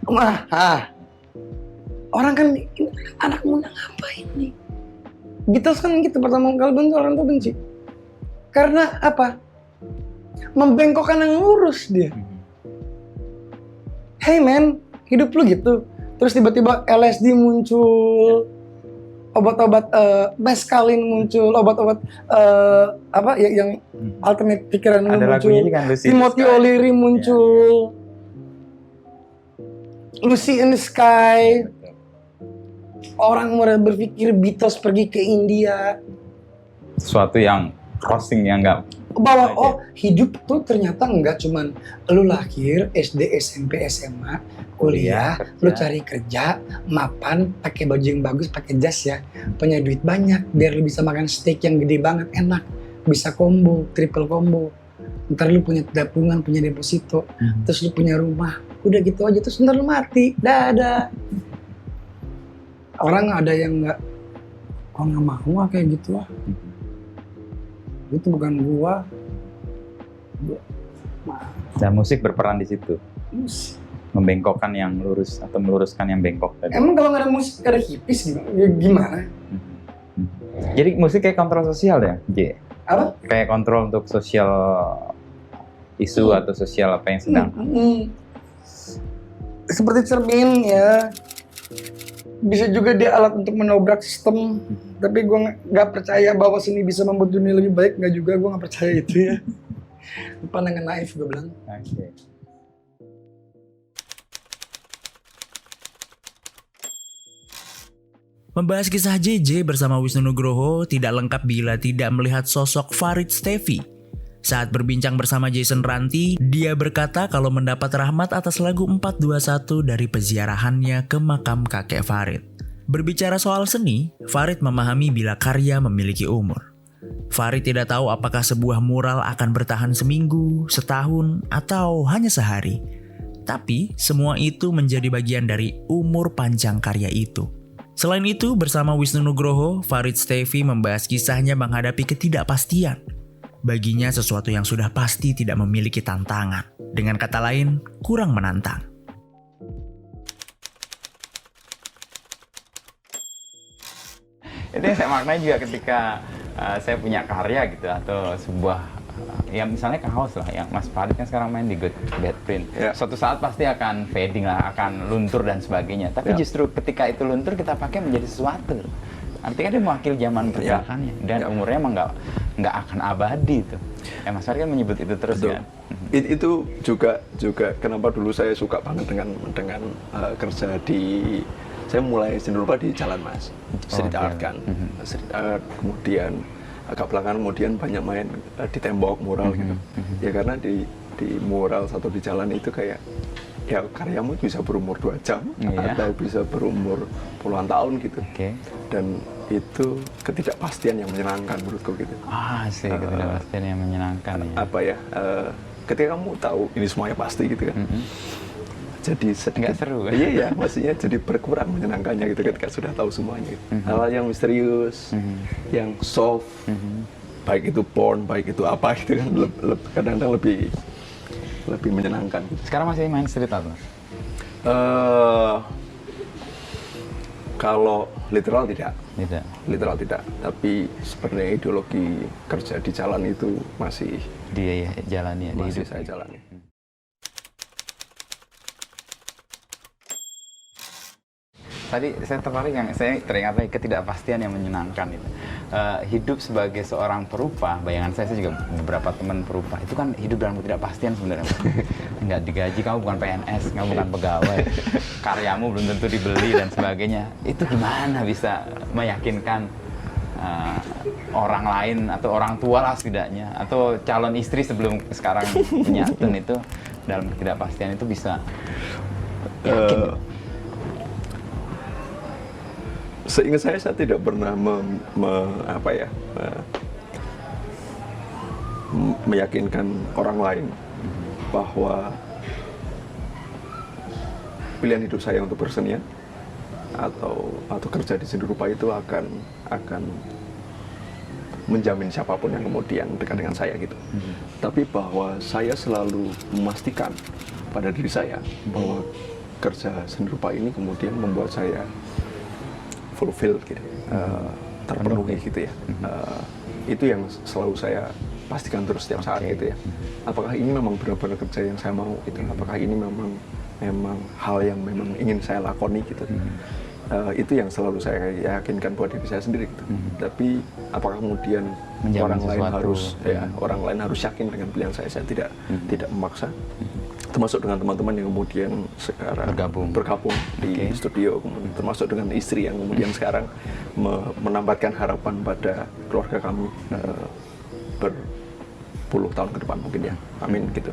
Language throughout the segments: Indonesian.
Ngakak. Orang kan ini anak muda ngapain nih? Beatles kan gitu pertama kali bentuk orang tuh benci. Karena apa? Membengkokkan yang lurus dia. Hey man, hidup lu gitu. Terus tiba-tiba LSD muncul, obat-obat meskalin muncul, obat-obat apa ya yang alternate pikiran lu Ada muncul. lagunya kan, Lucy in the Timothy Sky. O'Leary muncul. Lucy in the Sky. Orang mulai berpikir Beatles pergi ke India. Sesuatu yang crossing yang nggak Bahwa oh hidup tuh ternyata nggak cuman lu lahir SD SMP SMA kuliah lu cari kerja mapan pakai baju yang bagus pakai jas ya punya duit banyak biar lu bisa makan steak yang gede banget enak bisa combo triple combo ntar lu punya tabungan punya deposito terus lu punya rumah udah gitu aja terus ntar lu mati dadah. Orang ada yang nggak kok nggak mau kayak gitu itu bukan gua. dan musik berperan di situ. Membengkokkan yang lurus atau meluruskan yang bengkok tadi. Emang kalau nggak ada musik nggak ada hipis gimana? Jadi musik kayak kontrol sosial ya, J? Apa? Kayak kontrol untuk sosial isu atau sosial apa yang sedang. Seperti cermin ya. Bisa juga dia alat untuk menobrak sistem. Tapi gue nggak percaya bahwa seni bisa membuat dunia lebih baik. Nggak juga, gue nggak percaya itu ya. Pandangan naif gue bilang. Okay. Membahas kisah JJ bersama Wisnu Nugroho tidak lengkap bila tidak melihat sosok Farid Stevie. Saat berbincang bersama Jason Ranti, dia berkata kalau mendapat rahmat atas lagu 421 dari peziarahannya ke makam kakek Farid. Berbicara soal seni, Farid memahami bila karya memiliki umur. Farid tidak tahu apakah sebuah mural akan bertahan seminggu, setahun, atau hanya sehari. Tapi semua itu menjadi bagian dari umur panjang karya itu. Selain itu, bersama Wisnu Nugroho, Farid Stevie membahas kisahnya menghadapi ketidakpastian. Baginya sesuatu yang sudah pasti tidak memiliki tantangan. Dengan kata lain, kurang menantang. Itu yang saya maknai juga ketika saya punya karya gitu atau sebuah ya misalnya kaos lah yang Mas Farid kan sekarang main di Good Bad Print. Suatu saat pasti akan fading lah, akan luntur dan sebagainya. Tapi justru ketika itu luntur kita pakai menjadi sesuatu. Artinya dia mewakili zaman pergerakannya dan umurnya emang nggak akan abadi itu. Ya Mas Farid kan menyebut itu terus. Betul. Kan. Itu juga kenapa dulu saya suka banget dengan kerja di saya mulai seni rupa di Jalan Mas, street art kan, street art, kemudian agak belakangan kemudian banyak main di tembok mural gitu. Ya karena di mural satu di jalan itu kayak ya karyamu bisa berumur 2 jam atau bisa berumur puluhan tahun gitu. Dan itu ketidakpastian yang menyenangkan menurutku gitu. Sih ketidakpastian yang menyenangkan ya. Apa ya? Ketika kamu tahu ini semuanya pasti gitu kan. Jadi sedikit nggak seru kan? Iya, maksudnya jadi berkurang menyenangkannya gitu ketika sudah tahu semuanya gitu. Hal yang misterius, yang soft, baik itu porn, baik itu apa gitu kan, kadang-kadang lebih menyenangkan gitu. Sekarang masih main street art? Kalau literal tidak. Literal tidak, tapi sebenarnya ideologi kerja di jalan itu masih dia jalani ya, masih saya jalani. Tadi saya tertarik saya teringat lagi ketidakpastian yang menyenangkan itu. Hidup sebagai seorang perupa, bayangan saya juga beberapa teman perupa, itu kan hidup dalam ketidakpastian sebenarnya. Nggak digaji, kamu bukan PNS, kamu bukan pegawai, karyamu belum tentu dibeli dan sebagainya. Itu gimana bisa meyakinkan orang lain atau orang tua lah setidaknya, atau calon istri sebelum sekarang menyatun itu dalam ketidakpastian itu bisa yakin? Seingat saya tidak pernah meyakinkan orang lain bahwa pilihan hidup saya untuk bersenian atau kerja di seni rupa itu akan menjamin siapapun yang kemudian dekat dengan saya gitu. Tapi bahwa saya selalu memastikan pada diri saya bahwa kerja seni rupa ini kemudian membuat saya fulfill gitu, terpenuhi gitu ya. Itu yang selalu saya pastikan terus setiap saat gitu ya. Apakah ini memang benar-benar kerja yang saya mau gitu? Apakah ini memang hal yang memang ingin saya lakoni gitu? Itu yang selalu saya yakinkan buat diri saya sendiri gitu. Tapi apakah kemudian Menjamin orang lain sesuatu. harus orang lain harus yakin dengan pilihan saya tidak memaksa. Termasuk dengan teman-teman yang kemudian sekarang bergabung di studio, termasuk dengan istri yang kemudian sekarang menambahkan harapan pada keluarga kami berpuluh tahun ke depan mungkin ya, amin gitu.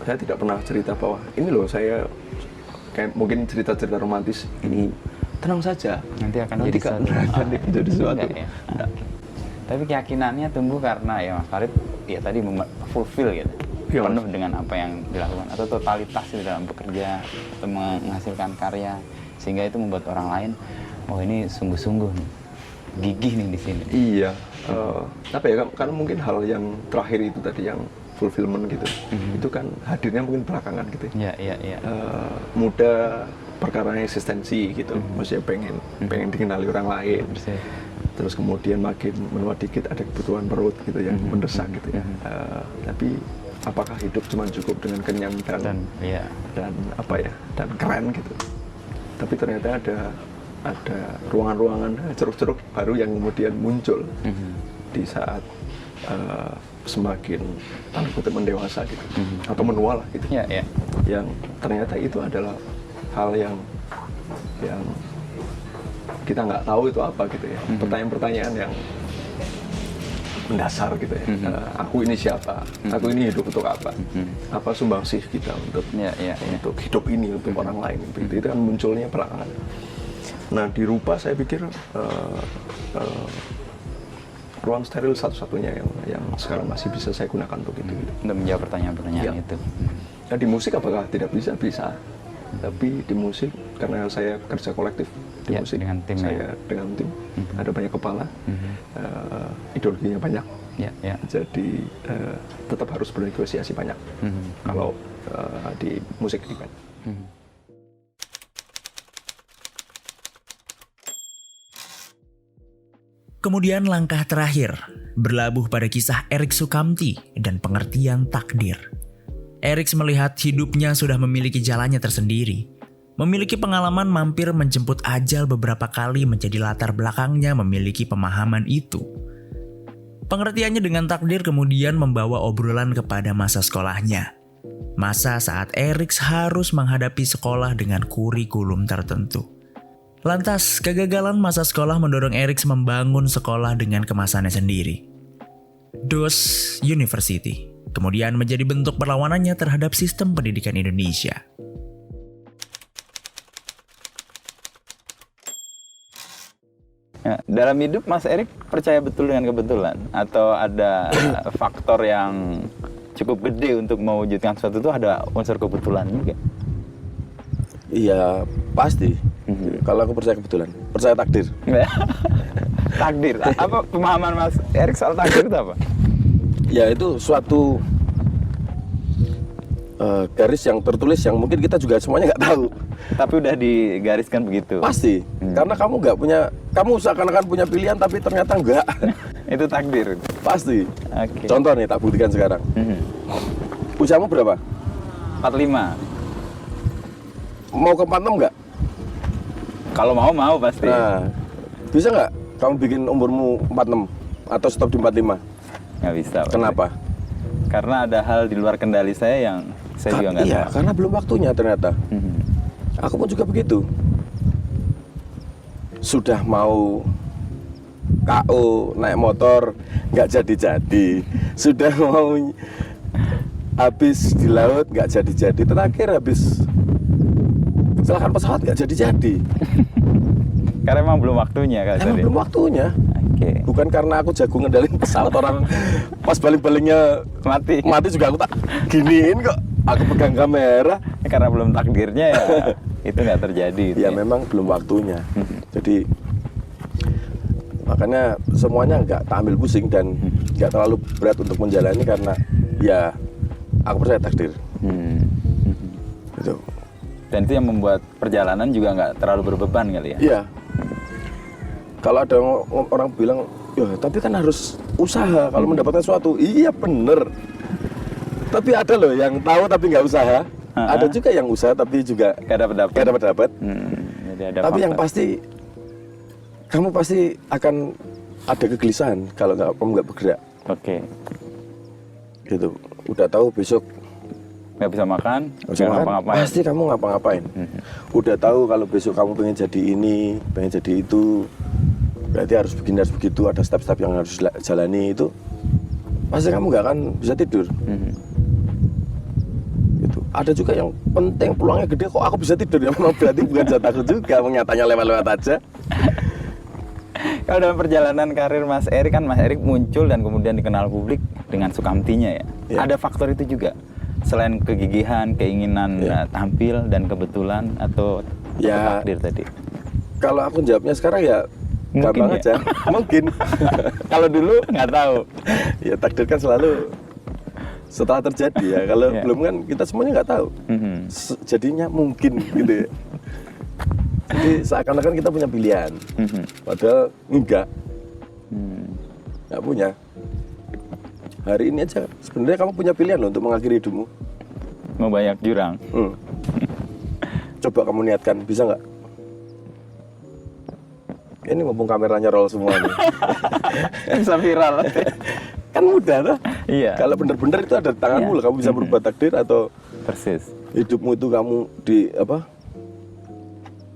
Saya tidak pernah cerita bahwa ini loh saya kayak mungkin cerita-cerita romantis ini tenang saja Nanti akan jadi sesuatu. jadi sesuatu. Enggak, ya? Tapi keyakinannya tumbuh karena ya Mas Farid ya tadi fulfill gitu. Iya, Mas. Penuh dengan apa yang dilakukan atau totalitas di dalam bekerja atau menghasilkan karya sehingga itu membuat orang lain oh ini sungguh-sungguh nih, gigih nih di sini. Iya, apa ya, karena mungkin hal yang terakhir itu tadi yang fulfillment gitu, itu kan hadirnya mungkin belakangan gitu. Iya. Muda perkara eksistensi gitu, maksudnya pengen dikenali orang lain. Bersih. Terus kemudian makin menua dikit ada kebutuhan perut gitu yang mendesak gitu ya. Tapi apakah hidup cuma cukup dengan kenyang dan apa ya dan keren gitu? Tapi ternyata ada ruangan-ruangan ceruk-ceruk baru yang kemudian muncul di saat semakin tanda kutip mendewasa gitu atau menua lah gitu. Yang ternyata itu adalah hal yang kita nggak tahu itu apa gitu ya. Pertanyaan-pertanyaan yang mendasar gitu ya. Aku ini siapa? Aku ini hidup untuk apa? Apa sumbangsih kita untuk hidup ini untuk orang lain? Begitu. Itu kan munculnya belakangan. Nah di Rupa saya pikir ruang steril satu-satunya yang sekarang masih bisa saya gunakan untuk itu. Untuk menjawab pertanyaan-pertanyaan itu. Nah di musik apakah tidak bisa? Bisa. Tapi di musik karena saya kerja kolektif di musik dengan tim dengan tim ada banyak kepala, ideologinya banyak. Jadi tetap harus bernegosiasi banyak. Kalau di musik ini kan. Kemudian langkah terakhir, berlabuh pada kisah Erik Sukamti dan pengertian takdir. Erik melihat hidupnya sudah memiliki jalannya tersendiri. Memiliki pengalaman mampir menjemput ajal beberapa kali menjadi latar belakangnya memiliki pemahaman itu. Pengertiannya dengan takdir kemudian membawa obrolan kepada masa sekolahnya. Masa saat Erik harus menghadapi sekolah dengan kurikulum tertentu. Lantas, kegagalan masa sekolah mendorong Erik membangun sekolah dengan kemasannya sendiri. DOS University kemudian menjadi bentuk perlawanannya terhadap sistem pendidikan Indonesia. Ya, dalam hidup Mas Erik percaya betul dengan kebetulan atau ada faktor yang cukup gede untuk mewujudkan sesuatu itu ada unsur kebetulan juga? Iya pasti. Kalau aku percaya kebetulan, percaya takdir. Takdir, apa pemahaman Mas Erik soal takdir itu apa? Ya itu suatu garis yang tertulis yang mungkin kita juga semuanya nggak tahu. Tapi udah digariskan begitu. Pasti, karena kamu nggak punya, kamu seakan-akan punya pilihan tapi ternyata enggak. Itu takdir. Pasti. Okay. Contoh nih, tak buktikan sekarang. Usiamu berapa? 45. Mau ke 46 nggak? Kalau mau pasti. Nah, bisa nggak kamu bikin umurmu 46 atau stop di 45? Nggak bisa. Kenapa? Karena ada hal di luar kendali saya yang saya juga nggak tahu. Karena belum waktunya ternyata. Aku pun juga begitu. Sudah mau KO naik motor nggak jadi-jadi. Sudah mau habis di laut nggak jadi-jadi. Terakhir habis kecelakaan pesawat nggak jadi-jadi. Karena emang belum waktunya kan? Emang belum waktunya. Okay. Bukan karena aku jago ngendalin pesawat, orang pas balik-baliknya mati juga aku tak giniin kok. Aku pegang kamera. Karena belum takdirnya ya itu nggak terjadi. Gitu ya memang belum waktunya. Jadi makanya semuanya nggak tak ambil pusing dan nggak terlalu berat untuk menjalani karena ya aku percaya takdir. Gitu. Dan itu yang membuat perjalanan juga nggak terlalu berbeban kali ya? Iya. Kalau ada orang bilang, ya tapi kan harus usaha kalau mendapatkan sesuatu. Iya bener. Tapi ada loh yang tahu tapi nggak usaha. Ada juga yang usaha tapi juga Nggak dapat dapat. Jadi ada Tapi yang faktor. pasti kamu pasti akan ada kegelisahan kalau kamu nggak bergerak. Oke. Gitu. Udah tahu besok Nggak bisa makan, bisa nggak makan, ngapa-ngapain. pasti kamu ngapa-ngapain. Udah tahu kalau besok kamu pengen jadi ini, pengen jadi itu, berarti harus begini, harus begitu, ada step-step yang harus jalani itu, pasti kamu nggak akan bisa tidur. Gitu. Ada juga yang penting peluangnya gede, kok aku bisa tidur, ya memang berarti bukan jatahku juga, nyatanya lewat-lewat aja. Kalau dalam perjalanan karir Mas Erik kan Mas Erik muncul dan kemudian dikenal publik dengan Sukamtinya ya. Ya. Ada faktor itu juga. Selain kegigihan, keinginan tampil dan kebetulan atau Ya. takdir tadi. Kalau aku jawabnya sekarang ya Mungkin gampang ya? aja, mungkin. Kalau dulu nggak tahu. Ya takdir kan selalu setelah terjadi ya. Kalau Ya. belum kan kita semuanya nggak tahu. Jadinya mungkin gitu ya. Jadi seakan-akan kita punya pilihan, padahal enggak, nggak punya. Hari ini aja sebenarnya kamu punya pilihan loh untuk mengakhiri hidupmu. Mau banyak jurang. Coba kamu niatkan, bisa nggak? Ini mumpung kameranya roll semua nih. Bisa viral. Kan mudah tuh. Iya. Kalau bener-bener itu ada di tanganmu Iya. loh, kamu bisa merubah takdir atau Persis. hidupmu itu kamu di apa?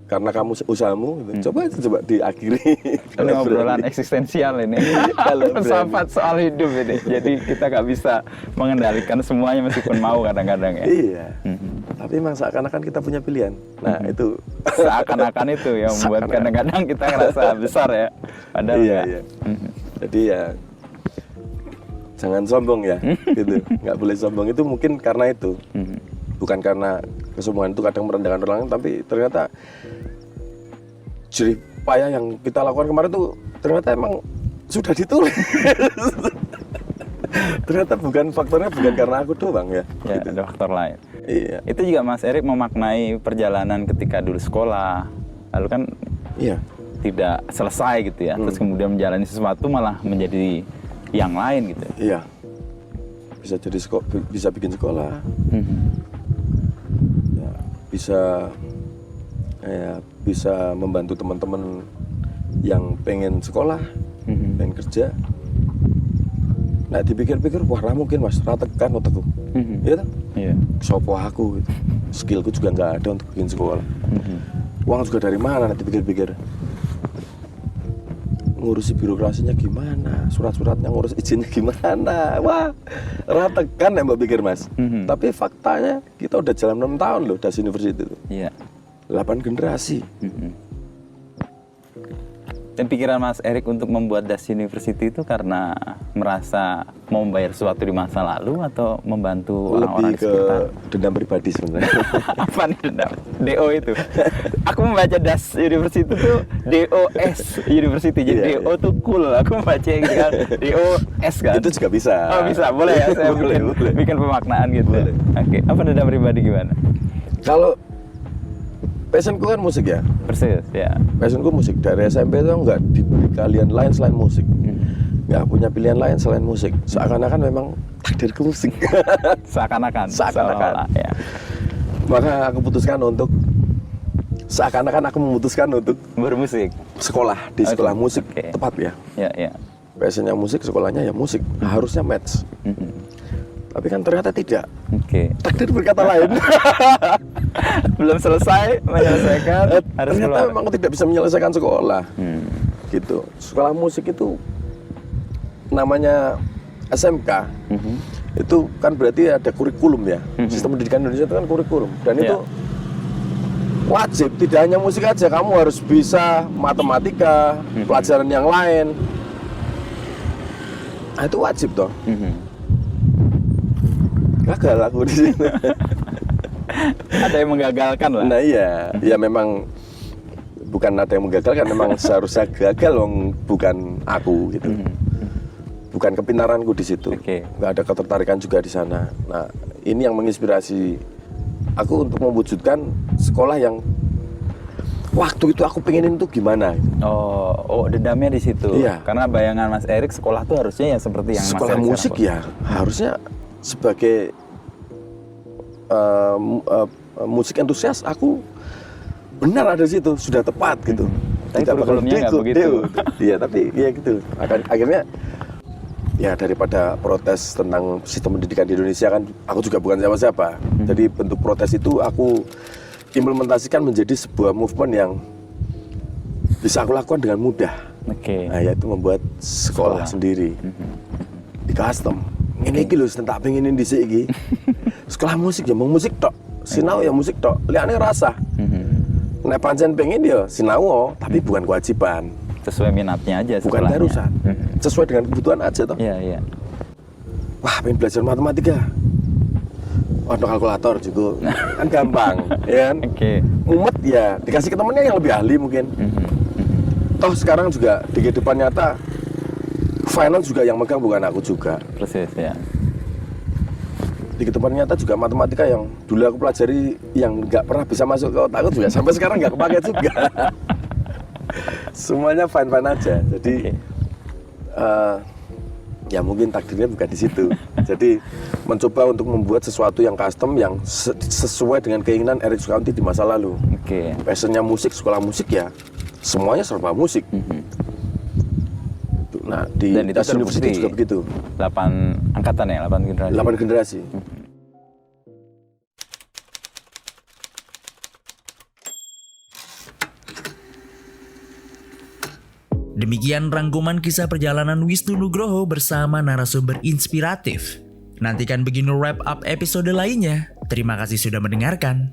Karena kamu usahamu, gitu. Coba diakhiri. Ini obrolan eksistensial ini. Kalau berani. Filsafat soal hidup ini. Jadi kita nggak bisa mengendalikan semuanya meskipun mau kadang-kadang ya. Iya. Tapi emang seakan-akan kita punya pilihan. Nah itu. Seakan-akan itu yang membuat Seakan-akan. kadang-kadang kita ngerasa besar ya. Padahal Iya, nggak. iya. Jadi ya jangan sombong ya, gitu. Nggak boleh sombong itu mungkin karena itu. Bukan karena kesombongan itu kadang merendahkan orang lain, tapi ternyata jerih payah yang kita lakukan kemarin tuh ternyata emang sudah ditulis. Ternyata faktornya bukan karena aku doang ya. Ya, gitu. ada faktor lain. Iya. Itu juga Mas Erik memaknai perjalanan ketika dulu sekolah. Lalu kan Iya. tidak selesai gitu ya. Terus kemudian menjalani sesuatu malah menjadi yang lain gitu. Iya. Bisa jadi bisa bikin sekolah. Ya, bisa membantu teman-teman yang pengen sekolah, pengen kerja. Nah dipikir-pikir, wah lah mungkin mas, ratekan otakku, iya kan? Iya. Sopo aku, gitu. Skillku juga nggak ada untuk bikin sekolah. Uang juga dari mana? Nanti pikir-pikir, ngurusi birokrasinya gimana, surat-suratnya ngurus izinnya gimana, wah ratekan ya mbak pikir mas. Tapi faktanya kita udah jalan 6 tahun loh Das University itu, Iya. 8 generasi. Dan pikiran Mas Erik untuk membuat Das University itu karena merasa mau membayar sesuatu di masa lalu atau membantu orang-orang Lebih di ke sekitar? dendam pribadi sebenarnya. Apa nih dendam? DO itu. Aku membaca Das University itu DOS University. Jadi Iya, DO tuh cool. Aku membaca gitu kan. DOS kan. Itu juga bisa. Oh bisa, boleh ya saya Boleh, boleh. bikin pemaknaan gitu. Boleh. Oke, apa dendam pribadi gimana? Kalau passionku kan musik ya. Persis, ya. Passionku musik. Dari SMP itu nggak diberi kalian lain selain musik. Nggak punya pilihan lain selain musik. Seakan-akan memang takdirku musik. Seakan-akan. Seakan-akan. Seolah-olah, ya. Maka aku putuskan untuk seakan-akan aku memutuskan untuk Bermusik. sekolah di sekolah Oke, musik oke. tepat ya. Ya, ya. Passionnya musik, sekolahnya ya musik. Harusnya match. Tapi kan ternyata tidak. Oke. Takdir berkata lain. Belum selesai menyelesaikan harus Ternyata keluar. memang tidak bisa menyelesaikan sekolah. Gitu. Sekolah musik itu namanya SMK. Itu kan berarti ada kurikulum ya. Sistem pendidikan Indonesia itu kan kurikulum. Dan itu wajib, tidak hanya musik aja, kamu harus bisa matematika, pelajaran yang lain. Nah, itu wajib toh. Gagal aku di sini. Ada yang menggagalkan lah. Nah iya, ya memang bukan ada yang menggagalkan, memang seharusnya gagal wong bukan aku gitu. Bukan kepintaranku di situ. Oke. Nggak ada ketertarikan juga di sana. Nah, ini yang menginspirasi aku untuk mewujudkan sekolah yang waktu itu aku pengenin tuh gimana. Oh, dendamnya di situ. Iya. Karena bayangan Mas Erik sekolah tuh harusnya ya seperti yang Mas Sekolah Erik musik sekarang. ya harusnya sebagai musik entusias aku benar ada di situ, sudah tepat gitu. Tapi kurikulumnya nggak begitu. Iya, tapi ya gitu. Akhirnya ya daripada protes tentang sistem pendidikan di Indonesia kan aku juga bukan siapa-siapa. Jadi bentuk protes itu aku implementasikan menjadi sebuah movement yang bisa aku lakukan dengan mudah. Oke. Nah, yaitu membuat sekolah sendiri. Di custom. Ini iki lho tak pengenin dhisik iki. Sekolah musik ya mau musik tok. Sinau ya musik tok. Liyane rasa. Nek pancen pengen ya sinau, tapi bukan kewajiban. Sesuai minatnya aja Bukan sekolahnya. keharusan. Sesuai dengan kebutuhan aja toh. Iya, iya. Wah, pengen belajar matematika. Ada kalkulator juga. Kan gampang, ya kan? Oke. Mumet ya, dikasih ke temennya yang lebih ahli mungkin. Toh sekarang juga di kehidupan nyata finance juga yang megang bukan aku juga. Persis ya. Di kehidupan nyata juga matematika yang dulu aku pelajari yang nggak pernah bisa masuk ke otakku juga sampai sekarang nggak kepake juga. Semuanya fine aja. Jadi ya mungkin takdirnya bukan di situ. Jadi mencoba untuk membuat sesuatu yang custom yang sesuai dengan keinginan Erik Sukamti di masa lalu. Oke. Passionnya musik, sekolah musik ya semuanya serba musik. Nah di Dan itu Das University terbukti. juga begitu. 8 angkatan ya, 8 generasi. 8 generasi. Demikian rangkuman kisah perjalanan Wisnu Nugroho bersama narasumber inspiratif. Nantikan begini wrap up episode lainnya. Terima kasih sudah mendengarkan.